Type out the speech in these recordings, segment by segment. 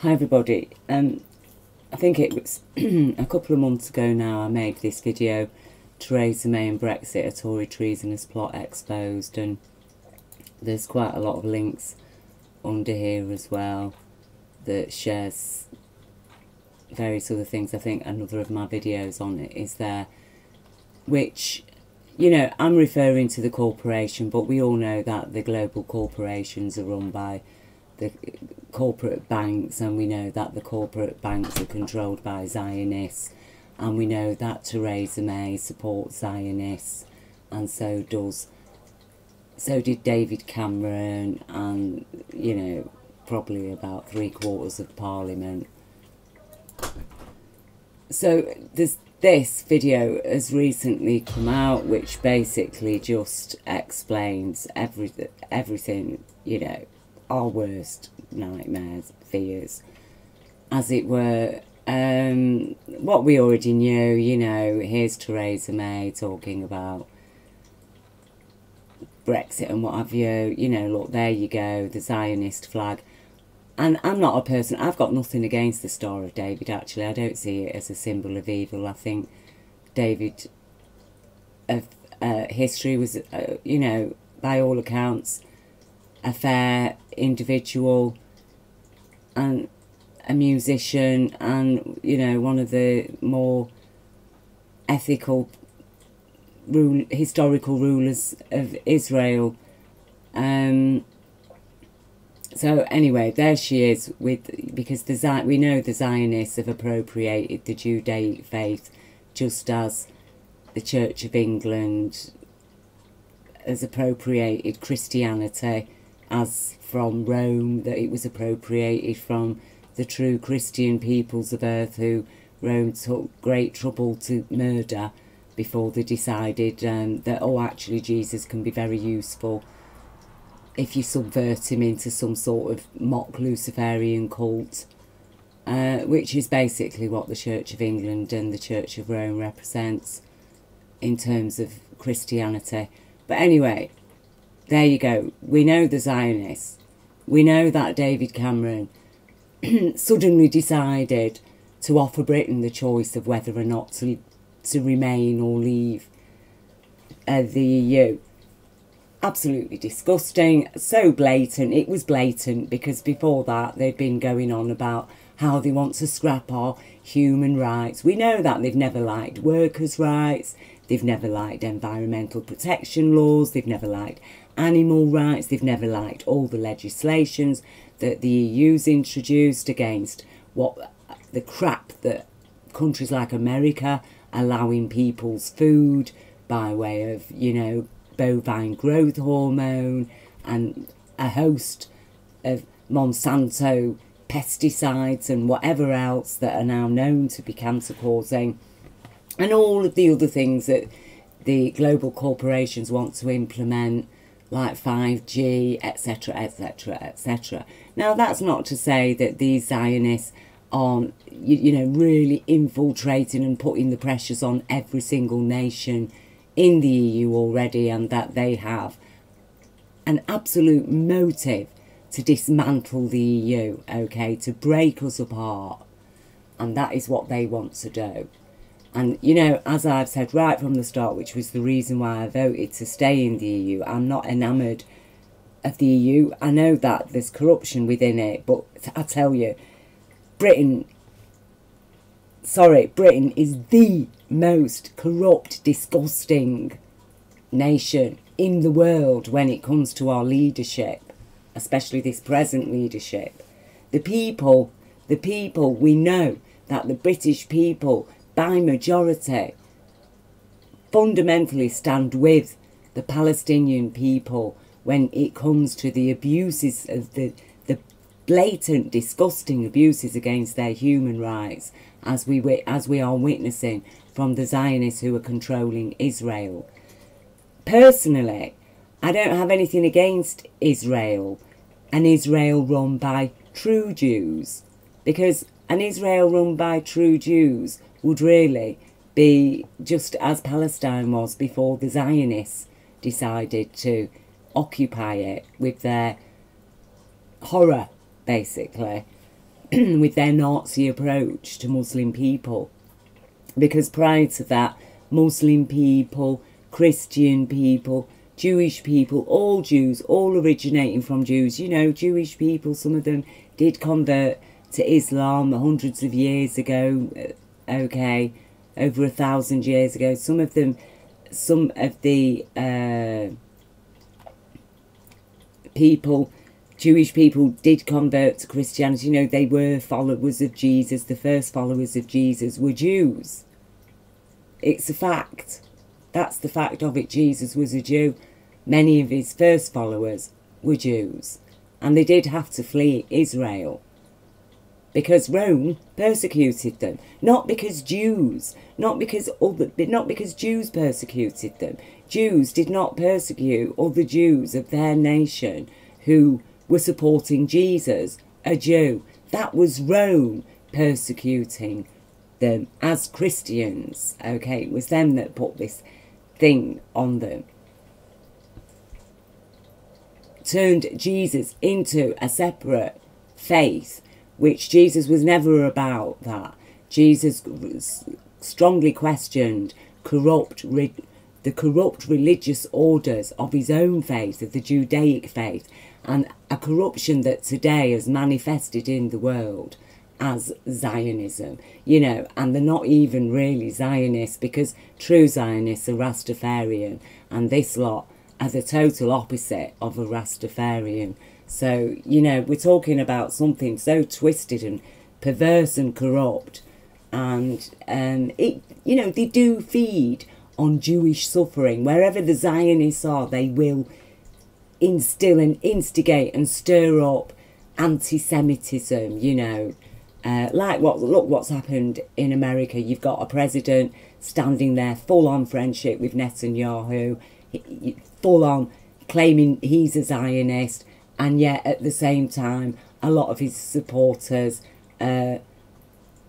Hi everybody. I think it was a couple of months ago now I made this video, Theresa May and Brexit, a Tory treasonous plot exposed, and there's quite a lot of links under here as well that shares various other things. I think another of my videos on it is there, which, you know, I'm referring to the corporation, but we all know that the global corporations are run by the corporate banks, and we know that the corporate banks are controlled by Zionists, and we know that Theresa May supports Zionists, and so did David Cameron, and, you know, probably about 3/4 of Parliament. So this video has recently come out, which basically just explains everything, you know, our worst nightmares, fears, as it were. What we already knew, you know. Here's Theresa May talking about Brexit and what have you. You know, look, there you go, the Zionist flag. And I'm not a person, I've got nothing against the Star of David, actually. I don't see it as a symbol of evil. I think David, of history, was, you know, by all accounts, a fair individual and a musician, and, you know, one of the more ethical historical rulers of Israel. So anyway, there she is, because we know the Zionists have appropriated the Judaic faith, just as the Church of England has appropriated Christianity, as from Rome, that it was appropriated from the true Christian peoples of earth, who Rome took great trouble to murder before they decided that, oh, actually Jesus can be very useful if you subvert him into some sort of mock Luciferian cult, which is basically what the Church of England and the Church of Rome represents in terms of Christianity. But anyway, there you go. We know the Zionists. We know that David Cameron suddenly decided to offer Britain the choice of whether or not to remain or leave the EU. Absolutely disgusting. So blatant. It was blatant because before that they'd been going on about how they want to scrap our human rights. We know that they've never liked workers' rights. They've never liked environmental protection laws. They've never liked animal rights. They've never liked all the legislations that the EU's introduced against the crap that countries like America allowing people's food by way of, you know, bovine growth hormone and a host of Monsanto pesticides and whatever else that are now known to be cancer causing, and all of the other things that the global corporations want to implement, like 5G, etc, etc, etc. Now, that's not to say that these Zionists aren't, you know, really infiltrating and putting the pressures on every single nation in the EU already, and that they have an absolute motive to dismantle the EU, okay, to break us apart, and that is what they want to do. And, you know, as I've said right from the start, which was the reason why I voted to stay in the EU, I'm not enamoured of the EU. I know that there's corruption within it, but I tell you, Britain is the most corrupt, disgusting nation in the world when it comes to our leadership, especially this present leadership. The people, we know that the British people, by majority, fundamentally stand with the Palestinian people when it comes to the abuses of the blatant, disgusting abuses against their human rights, as we are witnessing from the Zionists who are controlling Israel. Personally, I don't have anything against Israel, an Israel run by true Jews, because an Israel run by true Jews would really be just as Palestine was before the Zionists decided to occupy it with their horror, basically, with their Nazi approach to Muslim people. Because prior to that, Muslim people, Christian people, Jewish people, all Jews, all originating from Jews. You know, Jewish people, some of them did convert to Islam hundreds of years ago, okay, over 1,000 years ago. Some of them, some of the people, Jewish people did convert to Christianity. You know, they were followers of Jesus. The first followers of Jesus were Jews. It's a fact. That's the fact of it. Jesus was a Jew. Many of his first followers were Jews. And they did have to flee Israel, because Rome persecuted them. Not because Jews persecuted them. Jews did not persecute other Jews of their nation who were supporting Jesus, a Jew. That was Rome persecuting them as Christians, okay? It was them that put this thing on them. Turned Jesus into a separate faith, which Jesus was never about that. Jesus strongly questioned the corrupt religious orders of his own faith, of the Judaic faith, and a corruption that today has manifested in the world as Zionism, you know, and they're not even really Zionists, because true Zionists are Rastafarian, and this lot are the total opposite of a Rastafarian. So, you know, we're talking about something so twisted and perverse and corrupt, and it, you know, they do feed on Jewish suffering. Wherever the Zionists are, they will instill and instigate and stir up anti-Semitism, you know. Look what's happened in America. You've got a president standing there full-on friendship with Netanyahu, full-on claiming he's a Zionist, and yet at the same time a lot of his supporters, you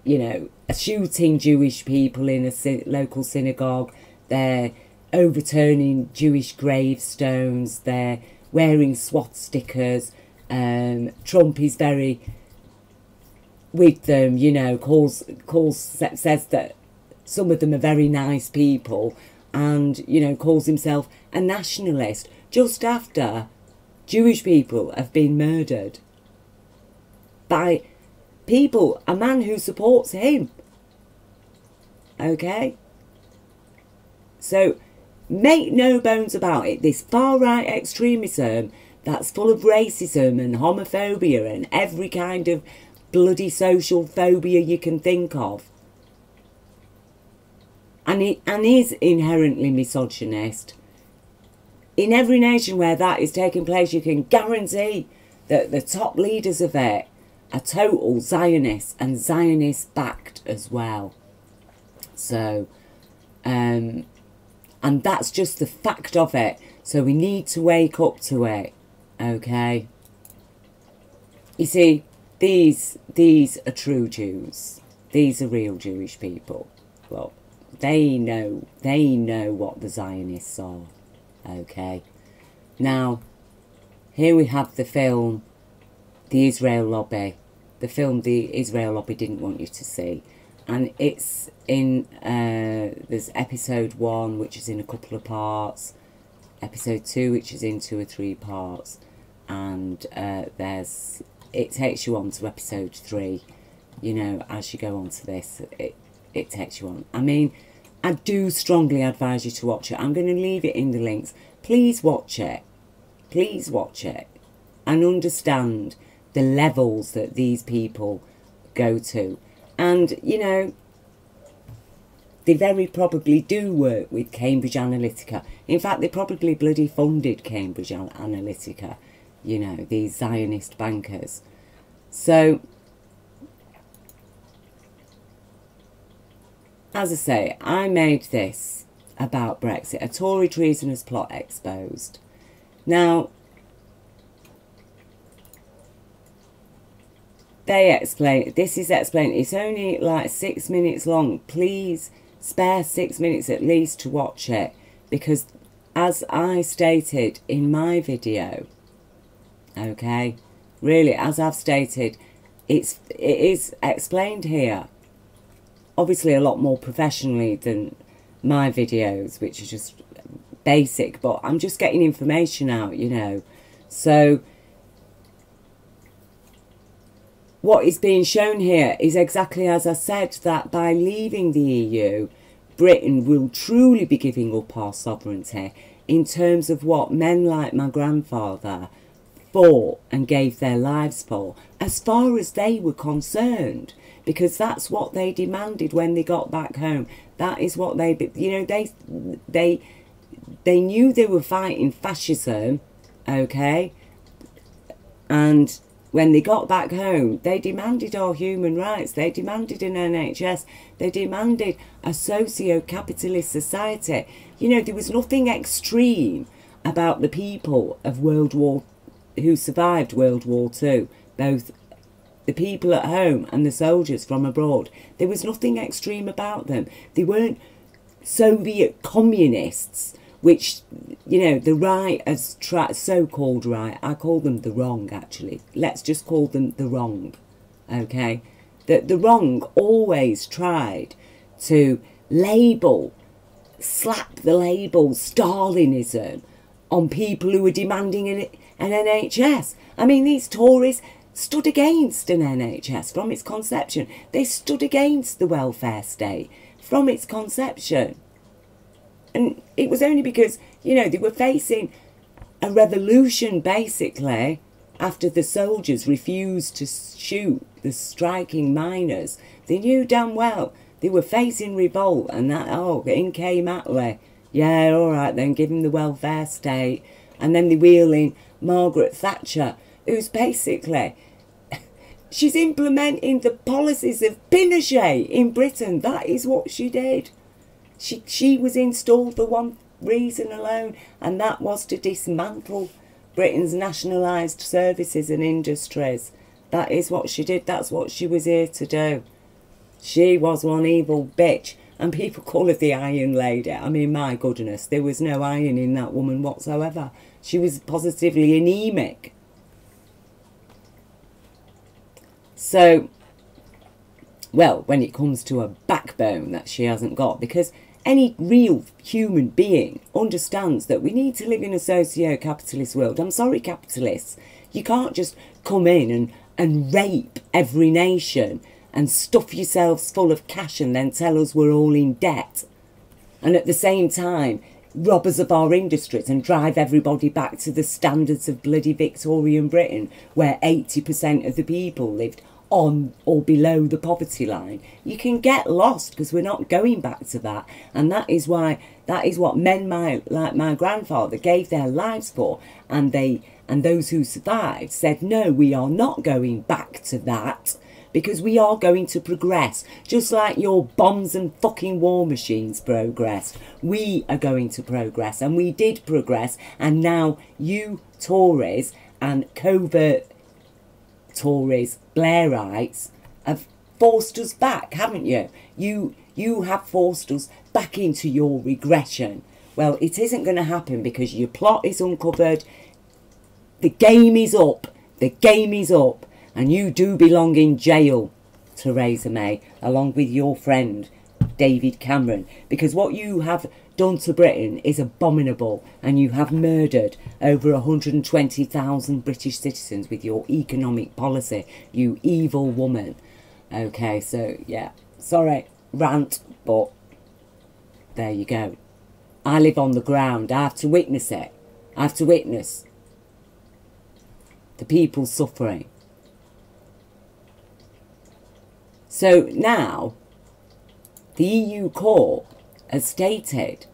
know, are shooting Jewish people in a local synagogue. They're overturning Jewish gravestones. They're wearing swastikas. Trump is very with them, you know, says that some of them are very nice people, and, you know, calls himself a nationalist just after Jewish people have been murdered by people, a man who supports him. Okay? So, make no bones about it, this far-right extremism that's full of racism and homophobia and every kind of bloody social phobia you can think of, and is inherently misogynist. In every nation where that is taking place, you can guarantee that the top leaders of it are total Zionists, and Zionist backed as well. So, and that's just the fact of it. So we need to wake up to it, okay? You see, these are true Jews. These are real Jewish people. Well, they know what the Zionists are. Okay. Now, here we have the film, The Israel Lobby. The film The Israel Lobby didn't want you to see. And it's in, there's episode 1, which is in a couple of parts. Episode 2, which is in 2 or 3 parts. And it takes you on to episode 3. You know, as you go on to this, it takes you on. I mean, I do strongly advise you to watch it. I'm going to leave it in the links. Please watch it. Please watch it. And understand the levels that these people go to. And, you know, they very probably do work with Cambridge Analytica. In fact, they probably bloody funded Cambridge Analytica. You know, these Zionist bankers. So, as I say, I made this about Brexit, a Tory treasonous plot exposed. Now, they explain, this is explained, it's only like 6 minutes long. Please spare 6 minutes at least to watch it, because as I stated in my video, okay, really, as I've stated, it is explained here, obviously a lot more professionally than my videos, which are just basic, but I'm just getting information out, you know. So what is being shown here is exactly as I said, that by leaving the EU, Britain will truly be giving up our sovereignty in terms of what men like my grandfather fought and gave their lives for, as far as they were concerned, because that's what they demanded when they got back home. That is what they, you know, they knew they were fighting fascism, okay, and when they got back home, they demanded our human rights, they demanded an NHS, they demanded a socio-capitalist society. You know, there was nothing extreme about the people of who survived World War II, both the people at home and the soldiers from abroad. There was nothing extreme about them. They weren't Soviet communists, which, you know, the right has tried, so-called right, I call them the wrong, actually. Let's just call them the wrong, okay? The wrong always tried to slap the label Stalinism on people who were demanding an NHS. I mean, these Tories stood against an NHS from its conception. They stood against the welfare state from its conception. And it was only because, you know, they were facing a revolution, basically, after the soldiers refused to shoot the striking miners. They knew damn well they were facing revolt, and that, oh, in came Attlee. Yeah, all right then, give him the welfare state. And then they wheel in Margaret Thatcher, who's basically, she's implementing the policies of Pinochet in Britain. That is what she did. She was installed for one reason alone, and that was to dismantle Britain's nationalised services and industries. That is what she did. That's what she was here to do. She was one evil bitch. And people call her the Iron Lady. I mean, my goodness, there was no iron in that woman whatsoever. She was positively anemic. So, well, when it comes to a backbone that she hasn't got, because any real human being understands that we need to live in a socio-capitalist world. I'm sorry, capitalists. You can't just come in and rape every nation and stuff yourselves full of cash and then tell us we're all in debt. And at the same time, rob us of our industries and drive everybody back to the standards of bloody Victorian Britain, where 80% of the people lived on or below the poverty line. You can get lost because we're not going back to that. And that is what men like my grandfather gave their lives for, and those who survived said, no, we are not going back to that, because we are going to progress, just like your bombs and fucking war machines progressed. We are going to progress, and we did progress, and now you Tories and covert Tories, Blairites, have forced us back, haven't you? You have forced us back into your regression. Well, it isn't going to happen because your plot is uncovered. The game is up. The game is up. And you do belong in jail, Theresa May, along with your friend, David Cameron. Because what you have done to Britain is abominable. And you have murdered over 120,000 British citizens with your economic policy, you evil woman. Okay, so, yeah. Sorry, rant, but there you go. I live on the ground. I have to witness it. I have to witness the people suffering. So now, the EU court has stated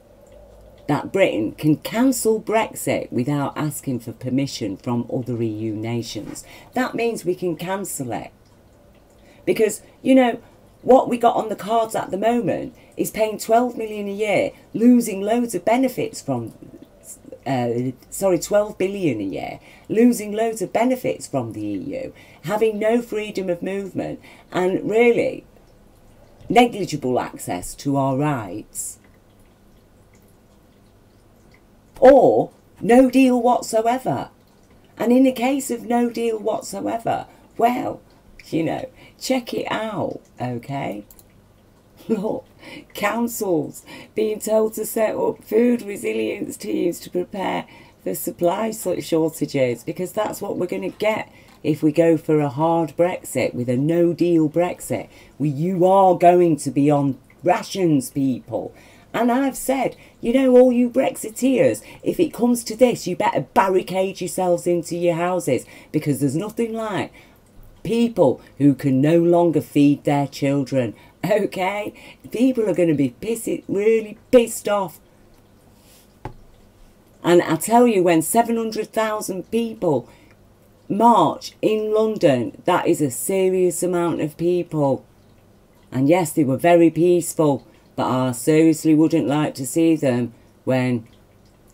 that Britain can cancel Brexit without asking for permission from other EU nations. That means we can cancel it. Because, you know, what we got on the cards at the moment is paying 12 million a year, losing loads of benefits from, 12 billion a year, losing loads of benefits from the EU, having no freedom of movement, and really negligible access to our rights. Or no deal whatsoever. And in the case of no deal whatsoever, well, You know, check it out, okay? Look, councils being told to set up food resilience teams to prepare for supply shortages, because that's what we're going to get if we go for a hard Brexit, with a no-deal Brexit. You are going to be on rations, people. And I've said, you know, all you Brexiteers, if it comes to this, you better barricade yourselves into your houses, because there's nothing like people who can no longer feed their children, okay? People are going to be really pissed off. And I tell you, when 700,000 people march in London, that is a serious amount of people. And yes, they were very peaceful, but I seriously wouldn't like to see them when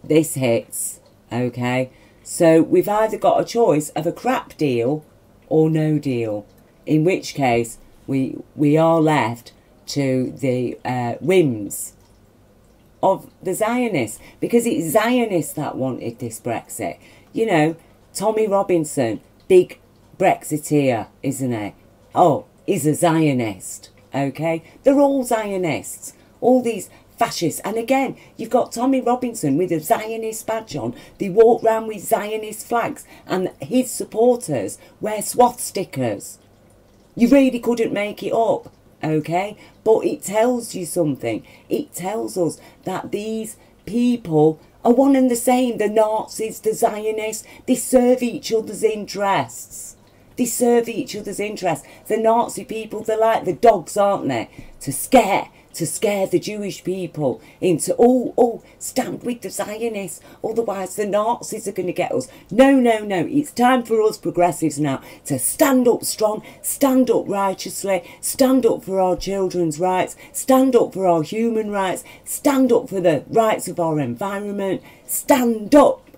this hits, okay? So we've either got a choice of a crap deal or no deal, in which case we are left to the whims of the Zionists, because it's Zionists that wanted this Brexit. You know, Tommy Robinson, big Brexiteer, isn't he? Oh, he's a Zionist, okay? They're all Zionists, all these fascists. And again, you've got Tommy Robinson with a Zionist badge on. They walk round with Zionist flags, and his supporters wear swastikas. You really couldn't make it up, okay? But it tells you something. It tells us that these people are one and the same. The Nazis, the Zionists, they serve each other's interests. They serve each other's interests. The Nazi people, they're like the dogs, aren't they? To scare the Jewish people into, oh, stand with the Zionists, otherwise the Nazis are going to get us. No, no, no, it's time for us progressives now to stand up strong, stand up righteously, stand up for our children's rights, stand up for our human rights, stand up for the rights of our environment, stand up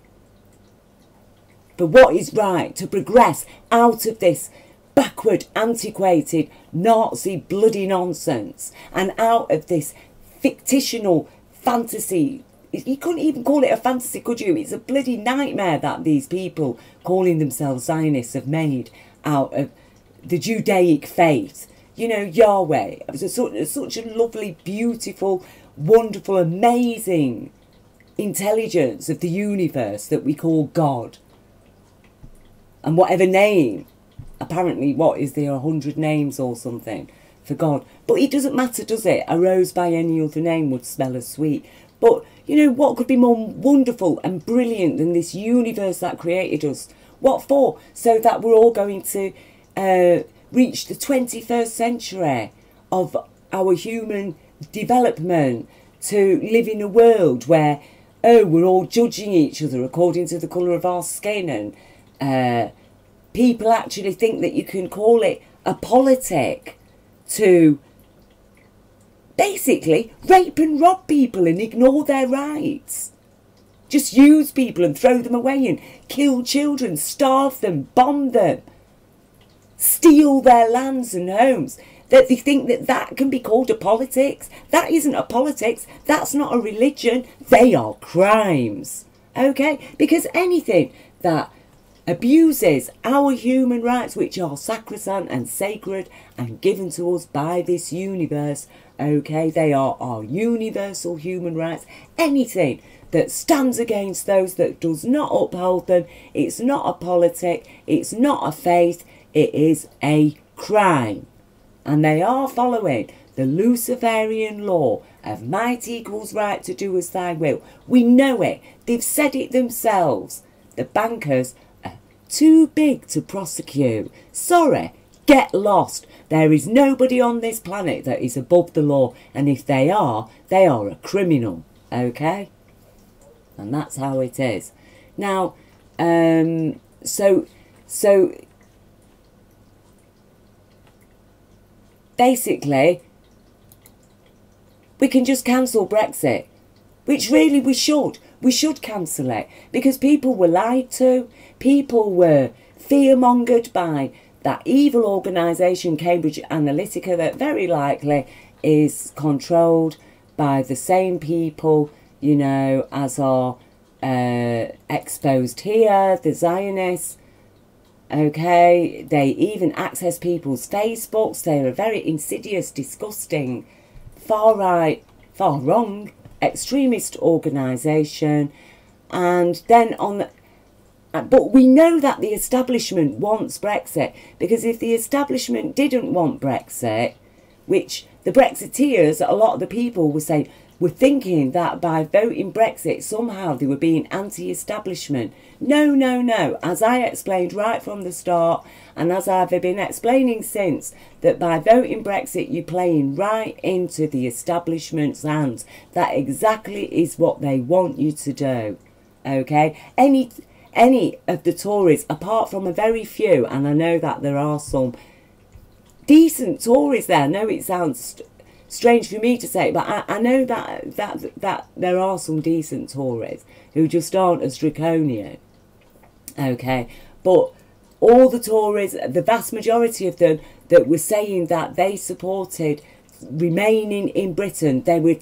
for what is right, to progress out of this backward, antiquated, Nazi bloody nonsense, and out of this fictional fantasy. You couldn't even call it a fantasy, could you? It's a bloody nightmare that these people calling themselves Zionists have made out of the Judaic faith. You know, Yahweh. It was such a lovely, beautiful, wonderful, amazing intelligence of the universe that we call God. And whatever name, apparently, what is there, 100 names or something for God? But it doesn't matter, does it? A rose by any other name would smell as sweet. But, you know, what could be more wonderful and brilliant than this universe that created us? What for? So that we're all going to reach the 21st century of our human development, to live in a world where, oh, we're all judging each other according to the colour of our skin, and people actually think that you can call it a politic to basically rape and rob people and ignore their rights. Just use people and throw them away and kill children, starve them, bomb them, steal their lands and homes. That they think that that can be called a politics. That isn't a politics. That's not a religion. They are crimes. Okay? Because anything that abuses our human rights, which are sacrosanct and sacred and given to us by this universe, okay, they are our universal human rights. Anything that stands against those, that does not uphold them, it's not a politic, it's not a faith, it is a crime. And they are following the Luciferian law of might equals right to do as thy will. We know it. They've said it themselves. The bankers are too big to prosecute. Sorry, get lost. There is nobody on this planet that is above the law. And if they are a criminal. Okay? And that's how it is. Now, so basically, we can just cancel Brexit, which really we should. We should cancel it, because people were lied to. People were fear-mongered by that evil organisation, Cambridge Analytica, that very likely is controlled by the same people, you know, as are exposed here, the Zionists. Okay, they even access people's Facebooks. They're a very insidious, disgusting, far right, far wrong, extremist organisation. And then on the, but we know that the establishment wants Brexit, because if the establishment didn't want Brexit, which the Brexiteers, a lot of the people were saying, were thinking that by voting Brexit, somehow they were being anti-establishment. No, no, no. As I explained right from the start, and as I've been explaining since, that by voting Brexit, you're playing right into the establishment's hands. That exactly is what they want you to do. Okay? Any of the Tories, apart from a very few, and I know that there are some decent Tories there. I know it sounds strange for me to say, but I know that there are some decent Tories who just aren't as draconian. Okay, but all the Tories, the vast majority of them that were saying that they supported remaining in Britain, they were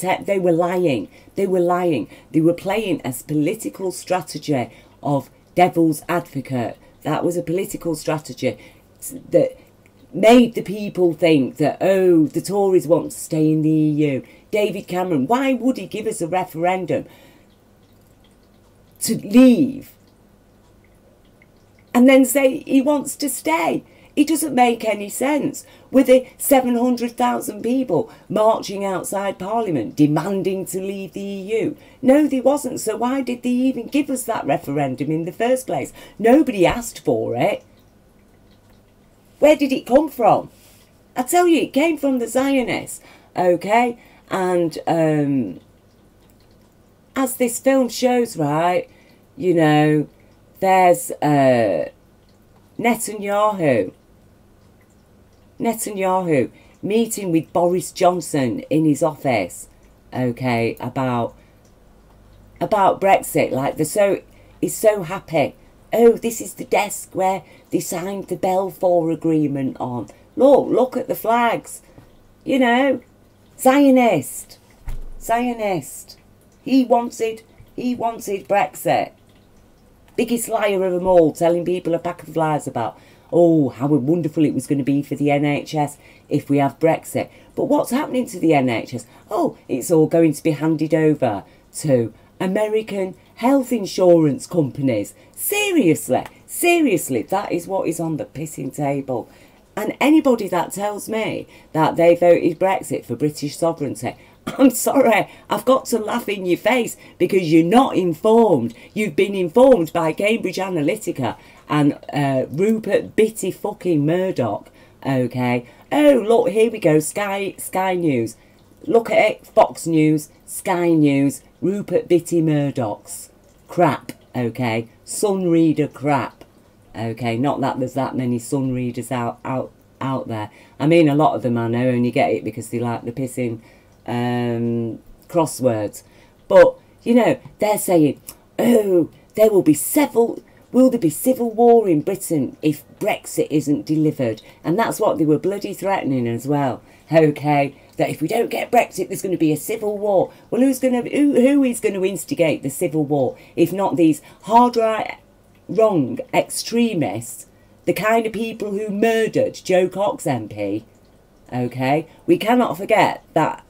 lying. They were lying. They were playing a political strategy of devil's advocate. That was a political strategy that made the people think that, oh, the Tories want to stay in the EU. David Cameron, why would he give us a referendum to leave and then say he wants to stay? It doesn't make any sense. With the 700,000 people marching outside Parliament demanding to leave the EU. No, they wasn't. So why did they even give us that referendum in the first place? Nobody asked for it. Where did it come from? I tell you, it came from the Zionists, okay? And as this film shows, right, you know, there's Netanyahu meeting with Boris Johnson in his office, okay, about Brexit. Like, he's so happy. Oh, this is the desk where they signed the Balfour Agreement on. Look at the flags. You know, Zionist. He wanted Brexit. Biggest liar of them all, telling people a pack of lies about, oh, how wonderful it was going to be for the NHS if we have Brexit. But what's happening to the NHS? Oh, it's all going to be handed over to American health insurance companies. Seriously, that is what is on the pissing table. And anybody that tells me that they voted Brexit for British sovereignty, I'm sorry, I've got to laugh in your face, because you're not informed. You've been informed by Cambridge Analytica and Rupert Bitty fucking Murdoch, okay? Oh, look, here we go, Sky News. Look at it, Fox News, Sky News, Rupert Bitty Murdoch's crap, okay? Sun Reader crap, okay? Not that there's that many Sun Readers out there. I mean, a lot of them I know only get it because they like the pissing crosswords. But, you know, they're saying, oh, will there be civil war in Britain if Brexit isn't delivered? And that's what they were bloody threatening as well, okay? That if we don't get Brexit, there's going to be a civil war. Well, who is going to instigate the civil war if not these hard right, wrong extremists, the kind of people who murdered Joe Cox MP? Okay, we cannot forget that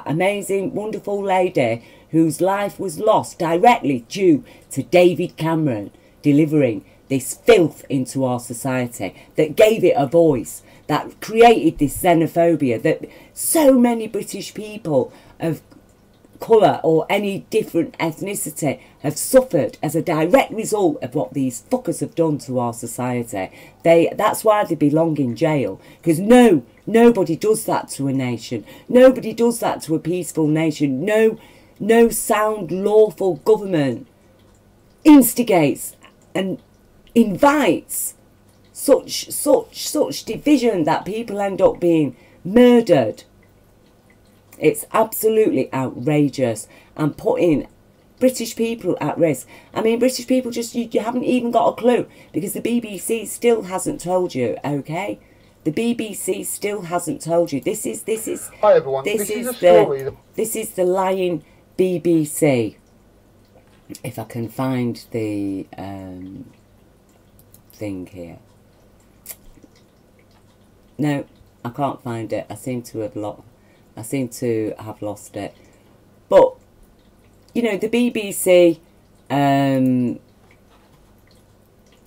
amazing, wonderful lady whose life was lost directly due to David Cameron delivering this filth into our society, that gave it a voice, that created this xenophobia that so many British people of colour or any different ethnicity have suffered as a direct result of what these fuckers have done to our society. That's why they belong in jail, because nobody does that to a nation. Nobody does that to a peaceful nation. No sound, lawful government instigates and invites such division that people end up being murdered. It's absolutely outrageous and putting British people at risk. I mean, British people just, you haven't even got a clue, because the BBC still hasn't told you, okay? The BBC still hasn't told you. This is Hi everyone. This is the lying BBC. If I can find the thing here. No, I can't find it. I seem to have lost it. But, you know, the BBC,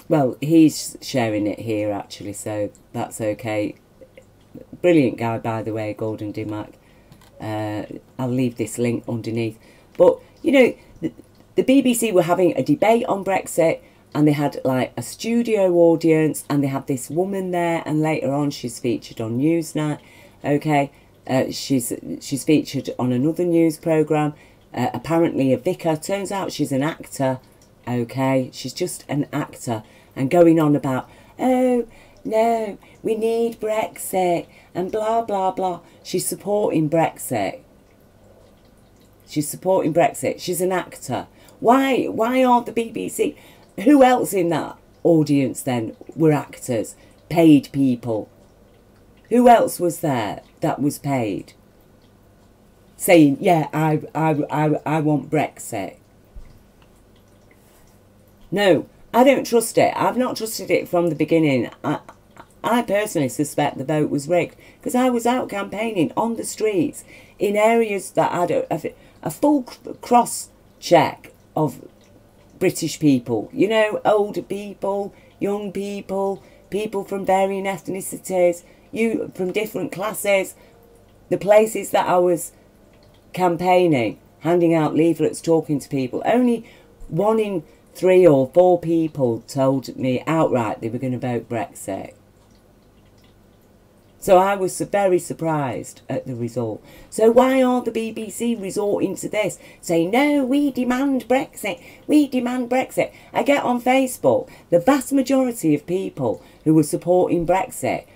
well, he's sharing it here, actually, so that's okay. Brilliant guy, by the way, Gordon Dimmock. I'll leave this link underneath. But, you know, the BBC were having a debate on Brexit, and they had, like, a studio audience, and they had this woman there, and later on she's featured on Newsnight, okay? She's featured on another news programme, apparently a vicar. Turns out she's an actor, okay? She's just an actor, and going on about, oh, no, we need Brexit, and blah, blah, blah. She's supporting Brexit. She's supporting Brexit. She's an actor. Why aren't the BBC... Who else in that audience then were actors, paid people? Who else was there that was paid? Saying, yeah, I want Brexit. No, I don't trust it. I've not trusted it from the beginning. I personally suspect the vote was rigged, because I was out campaigning on the streets in areas that had a full cross-check of British people, you know, older people, young people, people from varying ethnicities, from different classes. The places that I was campaigning, handing out leaflets, talking to people, only 1 in 3 or 4 people told me outright they were going to vote Brexit. So I was very surprised at the result. So why aren't the BBC resorting to this? Saying, no, we demand Brexit. We demand Brexit. I get on Facebook, the vast majority of people who were supporting Brexit,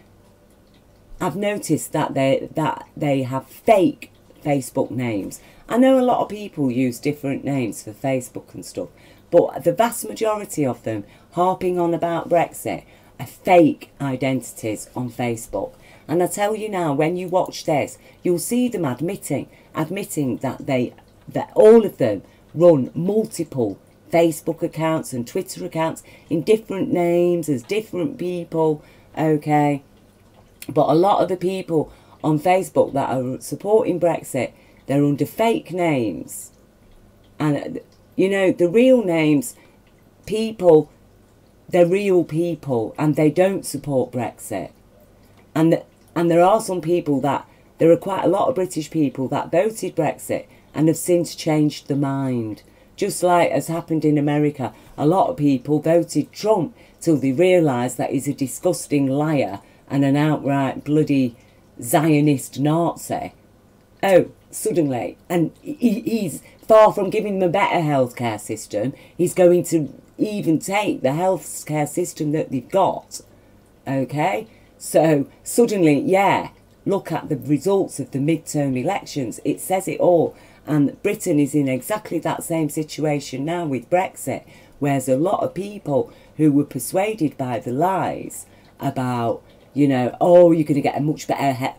I've noticed that they have fake Facebook names. I know a lot of people use different names for Facebook and stuff, but the vast majority of them harping on about Brexit are fake identities on Facebook. And I tell you now, when you watch this, you'll see them admitting that all of them run multiple Facebook accounts and Twitter accounts in different names as different people, okay? But a lot of the people on Facebook that are supporting Brexit, they're under fake names. And, you know, the real names, people, they're real people, and they don't support Brexit. And there are some people there are quite a lot of British people that voted Brexit and have since changed their mind. Just like has happened in America, a lot of people voted Trump till they realised that he's a disgusting liar and an outright bloody Zionist-Nazi. Oh, suddenly, and he's far from giving them a better healthcare system, he's going to even take the healthcare system that they've got, okay? So, suddenly, yeah, look at the results of the midterm elections. It says it all. And Britain is in exactly that same situation now with Brexit, whereas a lot of people who were persuaded by the lies about, you know, oh, you're going to get a much better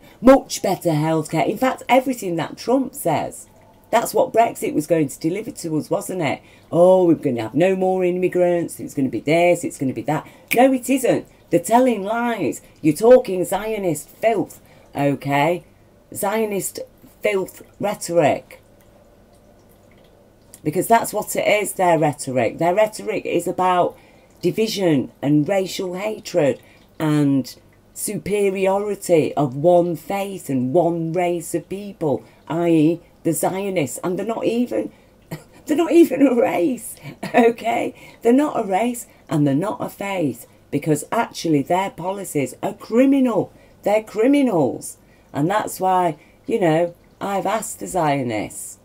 healthcare. In fact, everything that Trump says, that's what Brexit was going to deliver to us, wasn't it? Oh, we're going to have no more immigrants. It's going to be this, it's going to be that. No, it isn't. They're telling lies. You're talking Zionist filth, okay? Zionist filth rhetoric. Because that's what it is, their rhetoric. Their rhetoric is about division and racial hatred and superiority of one faith and one race of people, i.e. the Zionists. And they're not even a race, okay? They're not a race and they're not a faith. Because actually their policies are criminal. They're criminals. And that's why, you know, I've asked the Zionists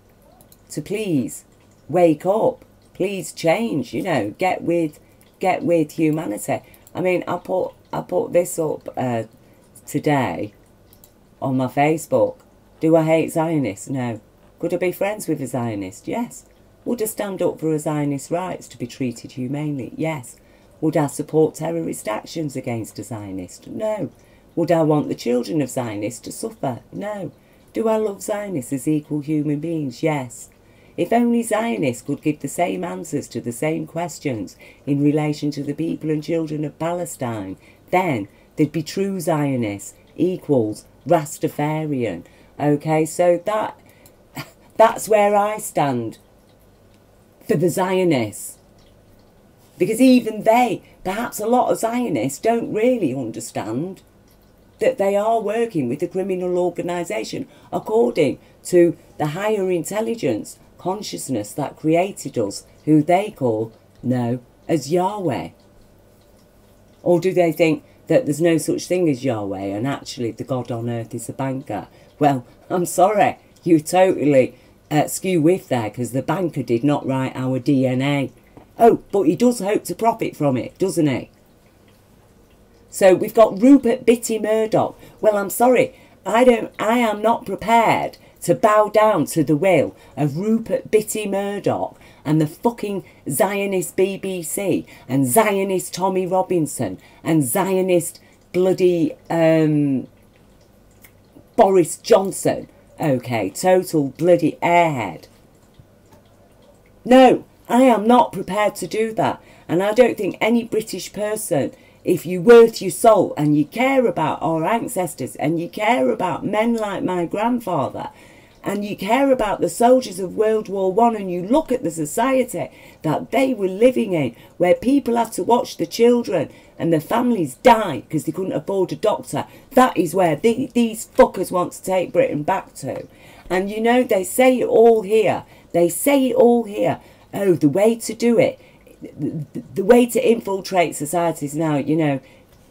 to please wake up. Please change, you know, get with humanity. I mean, I put this up today on my Facebook. Do I hate Zionists? No. Could I be friends with a Zionist? Yes. Would I stand up for a Zionist rights to be treated humanely? Yes. Would I support terrorist actions against a Zionist? No. Would I want the children of Zionists to suffer? No. Do I love Zionists as equal human beings? Yes. If only Zionists could give the same answers to the same questions in relation to the people and children of Palestine, then they'd be true Zionists. equals Rastafarian. Okay, so that's where I stand for the Zionists. Because even they, perhaps a lot of Zionists, don't really understand that they are working with a criminal organisation according to the higher intelligence consciousness that created us, who they know as Yahweh. Or do they think that there's no such thing as Yahweh and actually the God on earth is a banker? Well, I'm sorry, you totally skew with there, because the banker did not write our DNA. Oh, but he does hope to profit from it, doesn't he? So we've got Rupert Bitty Murdoch. Well, I'm sorry, I am not prepared to bow down to the will of Rupert Bitty Murdoch and the fucking Zionist BBC and Zionist Tommy Robinson and Zionist bloody Boris Johnson. Okay, total bloody airhead. No, I am not prepared to do that. And I don't think any British person, if you worth your salt and you care about our ancestors and you care about men like my grandfather and you care about the soldiers of World War I, and you look at the society that they were living in, where people had to watch the children and the families die because they couldn't afford a doctor, that is where these fuckers want to take Britain back to. And you know, they say it all here. They say it all here. Oh, the way to do it, the way to infiltrate societies now, you know,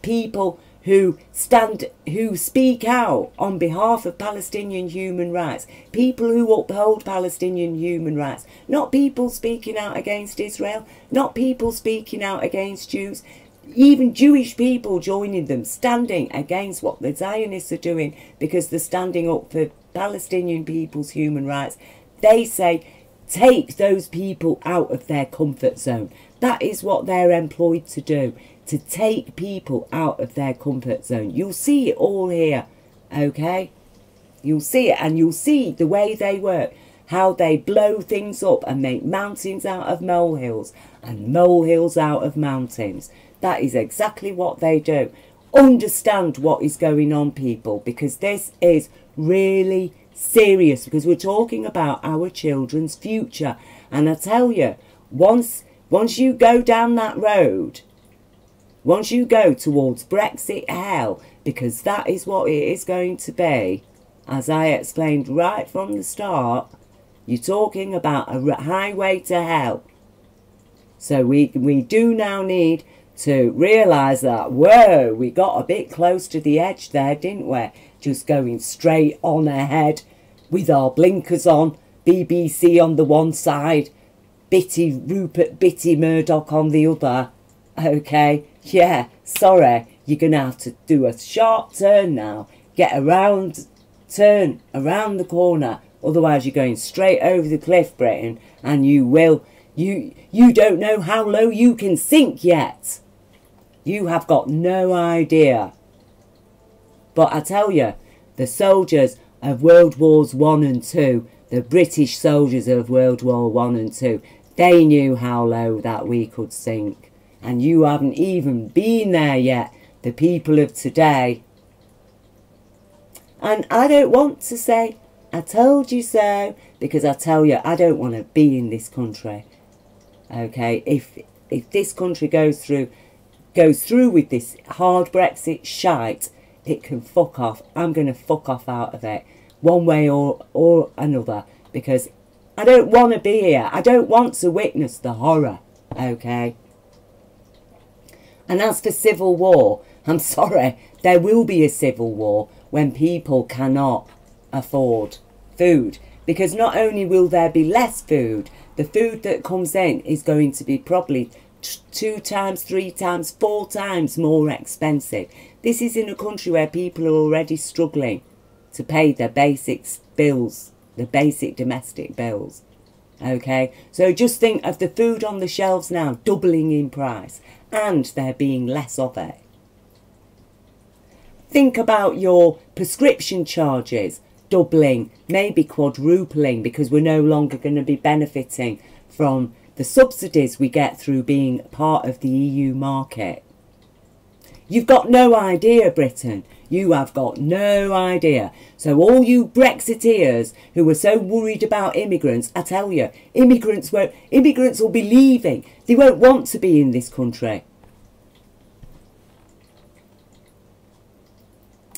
people who speak out on behalf of Palestinian human rights, people who uphold Palestinian human rights, not people speaking out against Israel, not people speaking out against Jews, even Jewish people joining them, standing against what the Zionists are doing because they're standing up for Palestinian people's human rights. They say, take those people out of their comfort zone. That is what they're employed to do, to take people out of their comfort zone. You'll see it all here, okay? You'll see it, and you'll see the way they work, how they blow things up and make mountains out of molehills and molehills out of mountains. That is exactly what they do. Understand what is going on, people, because this is really serious, because we're talking about our children's future. And I tell you, once you go down that road, once you go towards Brexit hell, because that is what it is going to be, as I explained right from the start, you're talking about a highway to hell. So we do now need to realise that, whoa, we got a bit close to the edge there, didn't we? Just going straight on ahead with our blinkers on, BBC on the one side, Rupert Bitty Murdoch on the other. Okay, yeah, sorry, you're going to have to do a sharp turn now, turn around the corner, otherwise you're going straight over the cliff, Britain, and you don't know how low you can sink yet. You have got no idea. But I tell you, the soldiers of World Wars I and II, the British soldiers of World War I and II, they knew how low that we could sink. And you haven't even been there yet, the people of today. And I don't want to say, I told you so, because I tell you, I don't want to be in this country. Okay, if this country goes through with this hard Brexit shite, it can fuck off. I'm going to fuck off out of it, one way or another, because I don't want to be here. I don't want to witness the horror, okay? And as for civil war, I'm sorry, there will be a civil war when people cannot afford food. Because not only will there be less food, the food that comes in is going to be probably 2 times, 3 times, 4 times more expensive. This is in a country where people are already struggling to pay their basic bills, the basic domestic bills. Okay, so just think of the food on the shelves now doubling in price, and there being less of it. Think about your prescription charges doubling, maybe quadrupling, because we're no longer going to be benefiting from the subsidies we get through being part of the EU market. You've got no idea, Britain. You have got no idea. So all you Brexiteers who were so worried about immigrants, I tell you, immigrants will be leaving. They won't want to be in this country.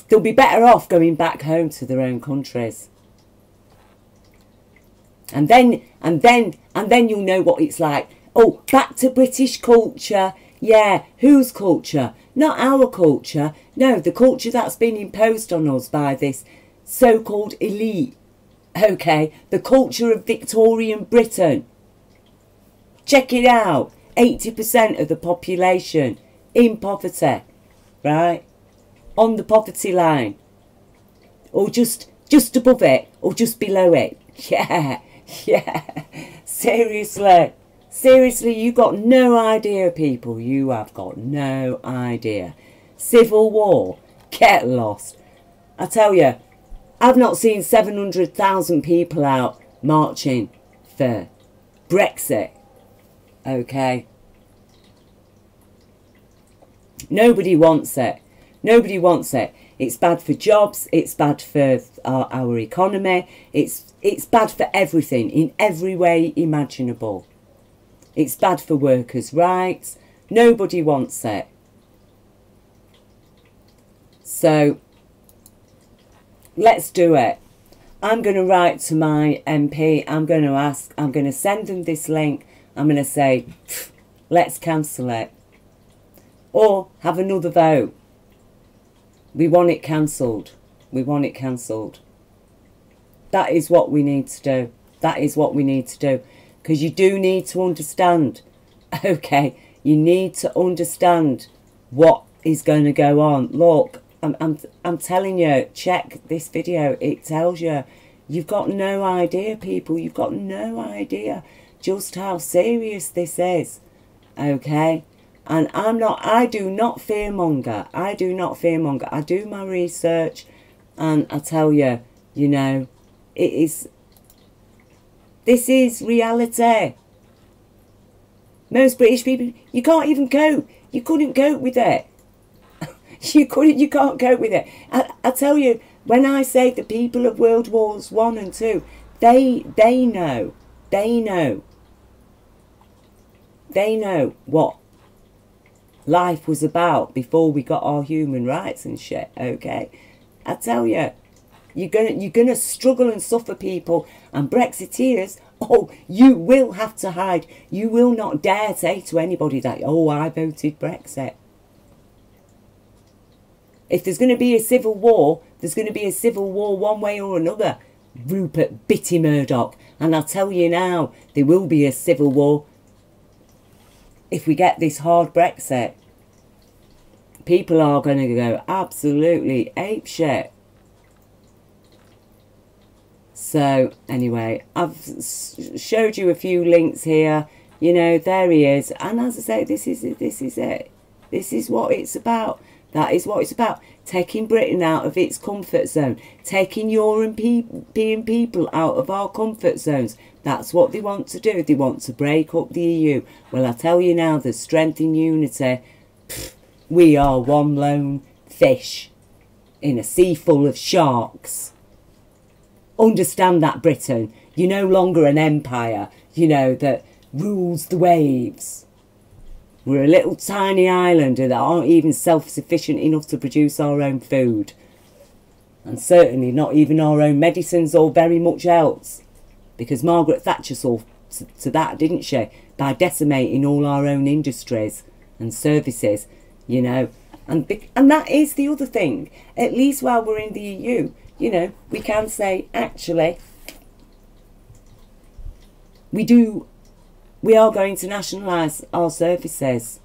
They'll be better off going back home to their own countries. And then you'll know what it's like. Oh, back to British culture. Yeah, whose culture? Not our culture. No, the culture that's been imposed on us by this so-called elite. Okay, the culture of Victorian Britain. Check it out. 80% of the population in poverty, right? On the poverty line. Or just above it, or just below it. Yeah, yeah. Seriously. Seriously, you got no idea, people. You have got no idea. Civil war. Get lost. I tell you, I've not seen 700,000 people out marching for Brexit. Okay? Nobody wants it. Nobody wants it. It's bad for jobs. It's bad for our economy. It's bad for everything in every way imaginable. It's bad for workers' rights. Nobody wants it. So, let's do it. I'm going to write to my MP. I'm going to send them this link. I'm going to say, let's cancel it. Or have another vote. We want it cancelled. We want it cancelled. That is what we need to do. That is what we need to do. Because you do need to understand. Okay, you need to understand what is going to go on. Look, I'm telling you, check this video. It tells you. You've got no idea, people. You've got no idea just how serious this is. Okay? And I do not fearmonger. I do not fearmonger. I do my research, and I tell you, you know, this is reality. Most British people, you can't even cope. You couldn't cope with it. You can't cope with it. I tell you, when I say the people of World Wars 1 and 2, they know. They know. They know what life was about before we got our human rights and shit, okay? I tell you, you're gonna struggle and suffer, people. And Brexiteers, oh, you will have to hide. You will not dare say to anybody that, oh, I voted Brexit. If there's going to be a civil war, there's going to be a civil war one way or another. Rupert Bitty Murdoch. And I'll tell you now, there will be a civil war if we get this hard Brexit. People are going to go absolutely apeshit. So, anyway, I've showed you a few links here. You know, there he is. And as I say, this is it. This is what it's about. That is what it's about. Taking Britain out of its comfort zone. Taking European people out of our comfort zones. That's what they want to do. They want to break up the EU. Well, I tell you now, there's strength in unity. Pfft, we are one lone fish in a sea full of sharks. Understand that, Britain. You're no longer an empire, you know, that rules the waves. We're a little tiny island that aren't even self-sufficient enough to produce our own food. And certainly not even our own medicines or very much else. Because Margaret Thatcher saw to that, didn't she? By decimating all our own industries and services, you know. And that is the other thing. At least while we're in the EU, you know, we can say, actually, we are going to nationalise our services.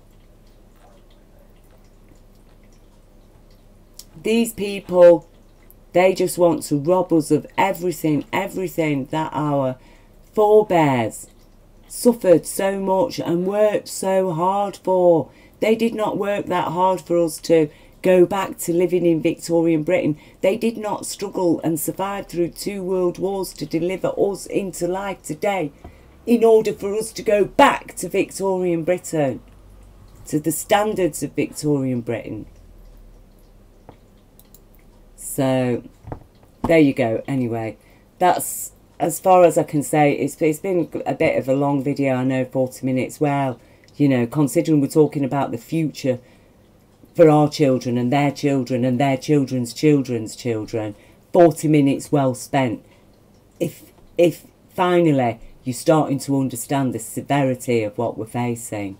These people, they just want to rob us of everything that our forebears suffered so much and worked so hard for. They did not work that hard for us to go back to living in Victorian Britain. They did not struggle and survive through 2 world wars to deliver us into life today in order for us to go back to Victorian Britain, to the standards of Victorian Britain. So there you go. Anyway, that's as far as I can say. It's been a bit of a long video, I know, 40 minutes. Well, you know, considering we're talking about the future for our children and their children and their children's children's children, 40 minutes well spent. If finally you're starting to understand the severity of what we're facing.